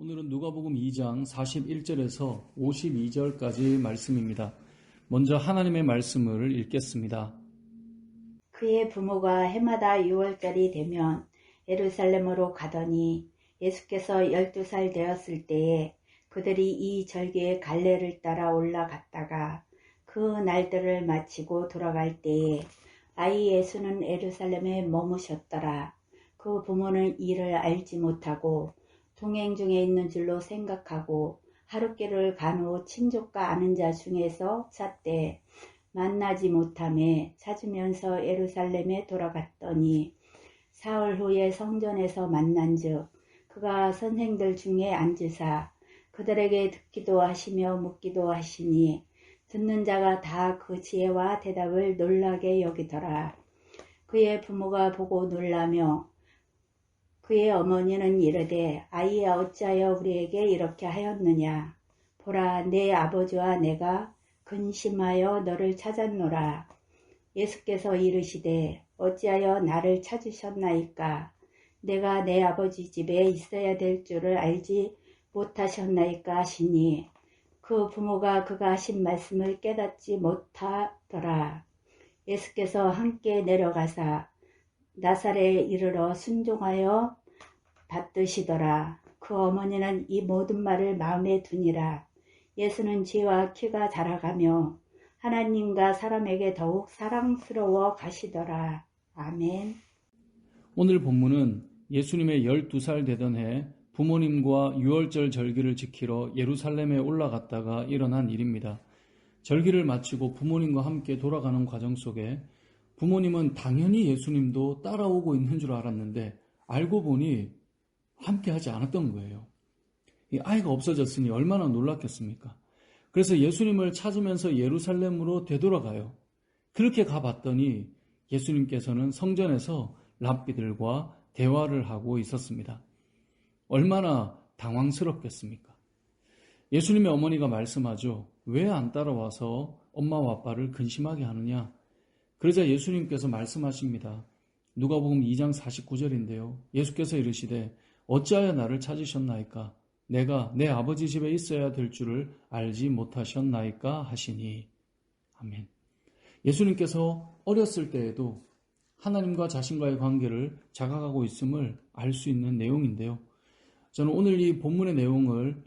오늘은 누가복음 2장 41절에서 52절까지 말씀입니다. 먼저 하나님의 말씀을 읽겠습니다. 그의 부모가 해마다 6월절이 되면 예루살렘으로 가더니 예수께서 12살 되었을 때에 그들이 이 절기에 갈래를 따라 올라갔다가 그 날들을 마치고 돌아갈 때에 아이 예수는 예루살렘에 머무셨더라. 그 부모는 이를 알지 못하고 동행 중에 있는 줄로 생각하고 하룻길을 간 후 친족과 아는 자 중에서 찾되 만나지 못하매 찾으면서 예루살렘에 돌아갔더니 사흘 후에 성전에서 만난즉 그가 선생들 중에 앉으사 그들에게 듣기도 하시며 묻기도 하시니 듣는 자가 다 그 지혜와 대답을 놀라게 여기더라. 그의 부모가 보고 놀라며 그의 어머니는 이르되 아이야 어찌하여 우리에게 이렇게 하였느냐. 보라 내 아버지와 내가 근심하여 너를 찾았노라. 예수께서 이르시되 어찌하여 나를 찾으셨나이까. 내가 내 아버지 집에 있어야 될 줄을 알지 못하셨나이까 하시니 그 부모가 그가 하신 말씀을 깨닫지 못하더라. 예수께서 함께 내려가사 나사렛에 이르러 순종하여 받드시더라. 그 어머니는 이 모든 말을 마음에 두니라. 예수는 지혜와 키가 자라가며 하나님과 사람에게 더욱 사랑스러워 가시더라. 아멘. 오늘 본문은 예수님의 12살 되던 해 부모님과 유월절 절기를 지키러 예루살렘에 올라갔다가 일어난 일입니다. 절기를 마치고 부모님과 함께 돌아가는 과정 속에 부모님은 당연히 예수님도 따라오고 있는 줄 알았는데 알고 보니 함께 하지 않았던 거예요. 이 아이가 없어졌으니 얼마나 놀랐겠습니까? 그래서 예수님을 찾으면서 예루살렘으로 되돌아가요. 그렇게 가봤더니 예수님께서는 성전에서 랍비들과 대화를 하고 있었습니다. 얼마나 당황스럽겠습니까? 예수님의 어머니가 말씀하죠. 왜 안 따라와서 엄마와 아빠를 근심하게 하느냐? 그러자 예수님께서 말씀하십니다. 누가복음 2장 49절인데요. 예수께서 이르시되 어찌하여 나를 찾으셨나이까? 내가 내 아버지 집에 있어야 될 줄을 알지 못하셨나이까 하시니. 아멘. 예수님께서 어렸을 때에도 하나님과 자신과의 관계를 자각하고 있음을 알 수 있는 내용인데요. 저는 오늘 이 본문의 내용을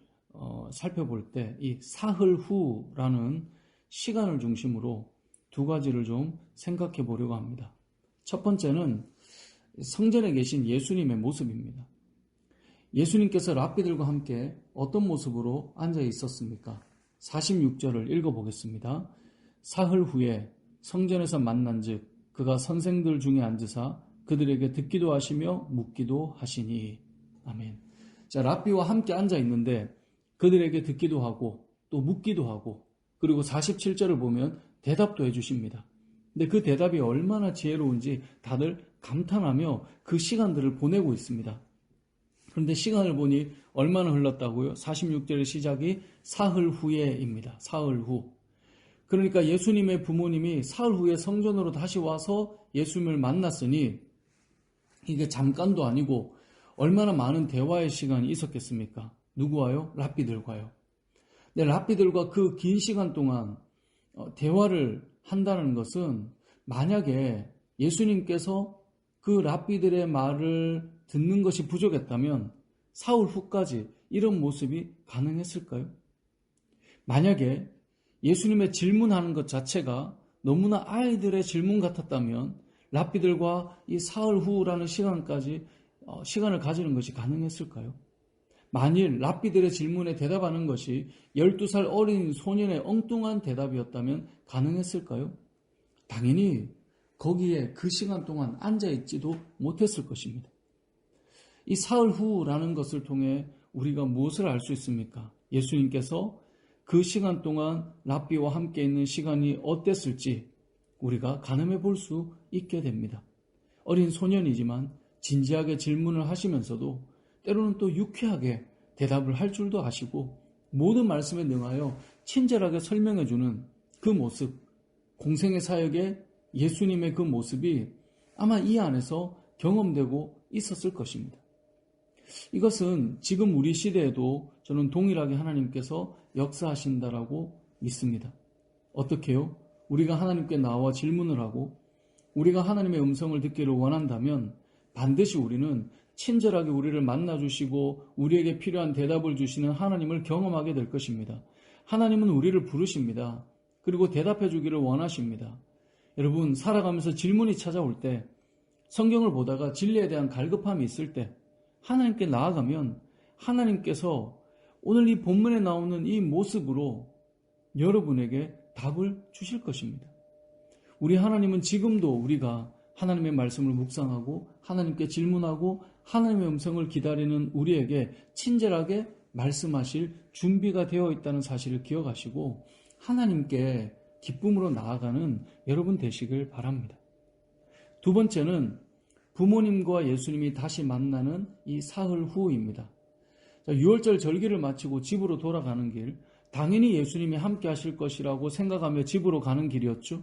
살펴볼 때 이 사흘 후라는 시간을 중심으로 두 가지를 좀 생각해 보려고 합니다. 첫 번째는 성전에 계신 예수님의 모습입니다. 예수님께서 랍비들과 함께 어떤 모습으로 앉아 있었습니까? 46절을 읽어보겠습니다. 사흘 후에 성전에서 만난즉 그가 선생들 중에 앉으사 그들에게 듣기도 하시며 묻기도 하시니. 아멘. 자, 랍비와 함께 앉아 있는데 그들에게 듣기도 하고 또 묻기도 하고 그리고 47절을 보면 대답도 해주십니다. 근데 그 대답이 얼마나 지혜로운지 다들 감탄하며 그 시간들을 보내고 있습니다. 그런데 시간을 보니 얼마나 흘렀다고요? 46절의 시작이 사흘 후에입니다. 사흘 후. 그러니까 예수님의 부모님이 사흘 후에 성전으로 다시 와서 예수님을 만났으니 이게 잠깐도 아니고 얼마나 많은 대화의 시간이 있었겠습니까? 누구와요? 랍비들과요. 근데 랍비들과 그 긴 시간 동안 대화를 한다는 것은 만약에 예수님께서 그 랍비들의 말을 듣는 것이 부족했다면 사흘 후까지 이런 모습이 가능했을까요? 만약에 예수님의 질문하는 것 자체가 너무나 아이들의 질문 같았다면 랍비들과 이 사흘 후라는 시간까지 시간을 가지는 것이 가능했을까요? 만일 랍비들의 질문에 대답하는 것이 12살 어린 소년의 엉뚱한 대답이었다면 가능했을까요? 당연히 거기에 그 시간 동안 앉아있지도 못했을 것입니다. 이 사흘 후라는 것을 통해 우리가 무엇을 알 수 있습니까? 예수님께서 그 시간 동안 랍비와 함께 있는 시간이 어땠을지 우리가 가늠해 볼 수 있게 됩니다. 어린 소년이지만 진지하게 질문을 하시면서도 때로는 또 유쾌하게 대답을 할 줄도 아시고 모든 말씀에 능하여 친절하게 설명해주는 그 모습, 공생의 사역에 예수님의 그 모습이 아마 이 안에서 경험되고 있었을 것입니다. 이것은 지금 우리 시대에도 저는 동일하게 하나님께서 역사하신다라고 믿습니다. 어떻게요? 우리가 하나님께 나와 질문을 하고 우리가 하나님의 음성을 듣기를 원한다면 반드시 우리는 친절하게 우리를 만나주시고 우리에게 필요한 대답을 주시는 하나님을 경험하게 될 것입니다. 하나님은 우리를 부르십니다. 그리고 대답해 주기를 원하십니다. 여러분, 살아가면서 질문이 찾아올 때, 성경을 보다가 진리에 대한 갈급함이 있을 때 하나님께 나아가면 하나님께서 오늘 이 본문에 나오는 이 모습으로 여러분에게 답을 주실 것입니다. 우리 하나님은 지금도 우리가 하나님의 말씀을 묵상하고 하나님께 질문하고 하나님의 음성을 기다리는 우리에게 친절하게 말씀하실 준비가 되어 있다는 사실을 기억하시고 하나님께 기쁨으로 나아가는 여러분 되시길 바랍니다. 두 번째는 부모님과 예수님이 다시 만나는 이 사흘 후입니다. 6월절 절기를 마치고 집으로 돌아가는 길, 당연히 예수님이 함께 하실 것이라고 생각하며 집으로 가는 길이었죠.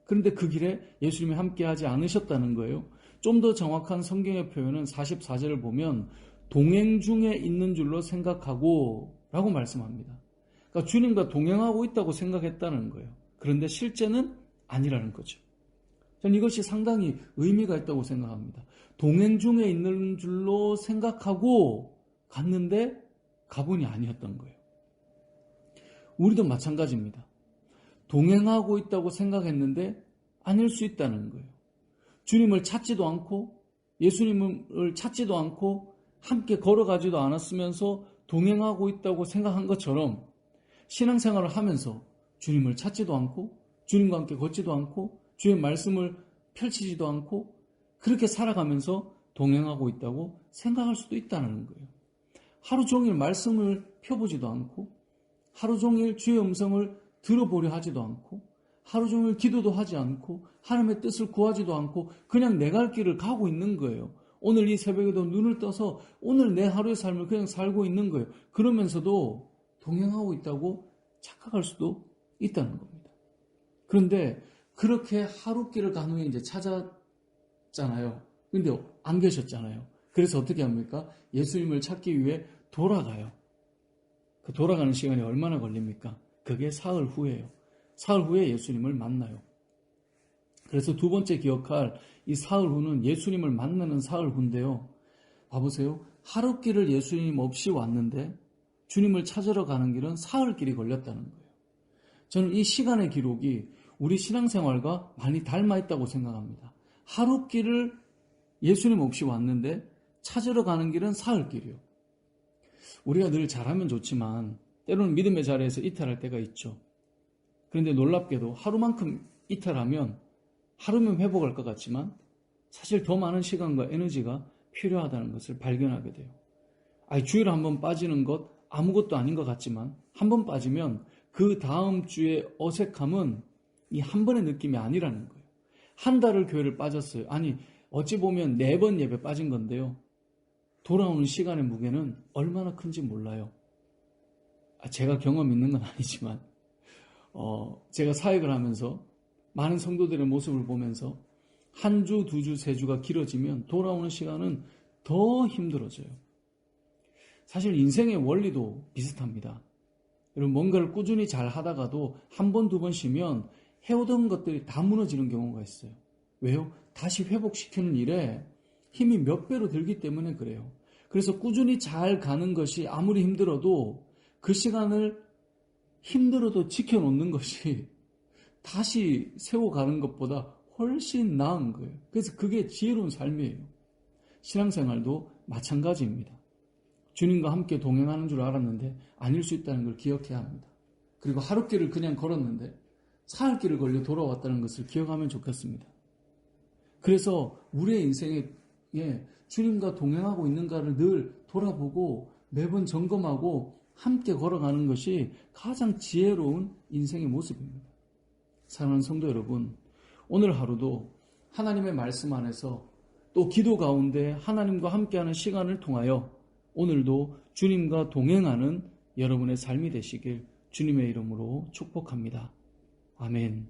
그런데 그 길에 예수님이 함께 하지 않으셨다는 거예요. 좀 더 정확한 성경의 표현은 44절을 보면 동행 중에 있는 줄로 생각하고 라고 말씀합니다. 그러니까 주님과 동행하고 있다고 생각했다는 거예요. 그런데 실제는 아니라는 거죠. 저는 이것이 상당히 의미가 있다고 생각합니다. 동행 중에 있는 줄로 생각하고 갔는데 가본이 아니었던 거예요. 우리도 마찬가지입니다. 동행하고 있다고 생각했는데 아닐 수 있다는 거예요. 주님을 찾지도 않고 예수님을 찾지도 않고 함께 걸어가지도 않았으면서 동행하고 있다고 생각한 것처럼 신앙생활을 하면서 주님을 찾지도 않고 주님과 함께 걷지도 않고 주의 말씀을 펼치지도 않고 그렇게 살아가면서 동행하고 있다고 생각할 수도 있다는 거예요. 하루 종일 말씀을 펴보지도 않고 하루 종일 주의 음성을 들어보려 하지도 않고 하루 종일 기도도 하지 않고 하나님의 뜻을 구하지도 않고 그냥 내 갈 길을 가고 있는 거예요. 오늘 이 새벽에도 눈을 떠서 오늘 내 하루의 삶을 그냥 살고 있는 거예요. 그러면서도 동행하고 있다고 착각할 수도 있다는 겁니다. 그런데 그렇게 하루 길을 간 후에 이제 찾았잖아요. 근데 안 계셨잖아요. 그래서 어떻게 합니까? 예수님을 찾기 위해 돌아가요. 그 돌아가는 시간이 얼마나 걸립니까? 그게 사흘 후예요. 사흘 후에 예수님을 만나요. 그래서 두 번째 기억할 이 사흘 후는 예수님을 만나는 사흘 후인데요. 봐보세요. 하루 길을 예수님 없이 왔는데 주님을 찾으러 가는 길은 사흘 길이 걸렸다는 거예요. 저는 이 시간의 기록이 우리 신앙생활과 많이 닮아 있다고 생각합니다. 하루 길을 예수님 없이 왔는데 찾으러 가는 길은 사흘 길이요. 우리가 늘 잘하면 좋지만 때로는 믿음의 자리에서 이탈할 때가 있죠. 그런데 놀랍게도 하루만큼 이탈하면 하루면 회복할 것 같지만 사실 더 많은 시간과 에너지가 필요하다는 것을 발견하게 돼요. 주일에 한번 빠지는 것 아무것도 아닌 것 같지만 한번 빠지면 그 다음 주의 어색함은 이 한 번의 느낌이 아니라는 거예요. 한 달을 교회를 빠졌어요. 아니 어찌 보면 4번 예배 빠진 건데요. 돌아오는 시간의 무게는 얼마나 큰지 몰라요. 제가 경험 있는 건 아니지만 제가 사역을 하면서 많은 성도들의 모습을 보면서 한 주, 2주, 3주가 길어지면 돌아오는 시간은 더 힘들어져요. 사실 인생의 원리도 비슷합니다. 여러분 뭔가를 꾸준히 잘 하다가도 한 번, 2번 쉬면 해오던 것들이 다 무너지는 경우가 있어요. 왜요? 다시 회복시키는 일에 힘이 몇 배로 들기 때문에 그래요. 그래서 꾸준히 잘 가는 것이 아무리 힘들어도 그 시간을 힘들어도 지켜놓는 것이 다시 세워가는 것보다 훨씬 나은 거예요. 그래서 그게 지혜로운 삶이에요. 신앙생활도 마찬가지입니다. 주님과 함께 동행하는 줄 알았는데 아닐 수 있다는 걸 기억해야 합니다. 그리고 하루 길을 그냥 걸었는데 사흘 길을 걸려 돌아왔다는 것을 기억하면 좋겠습니다. 그래서 우리의 인생에 주님과 동행하고 있는가를 늘 돌아보고 매번 점검하고 함께 걸어가는 것이 가장 지혜로운 인생의 모습입니다. 사랑하는 성도 여러분, 오늘 하루도 하나님의 말씀 안에서 또 기도 가운데 하나님과 함께하는 시간을 통하여 오늘도 주님과 동행하는 여러분의 삶이 되시길 주님의 이름으로 축복합니다. 아멘.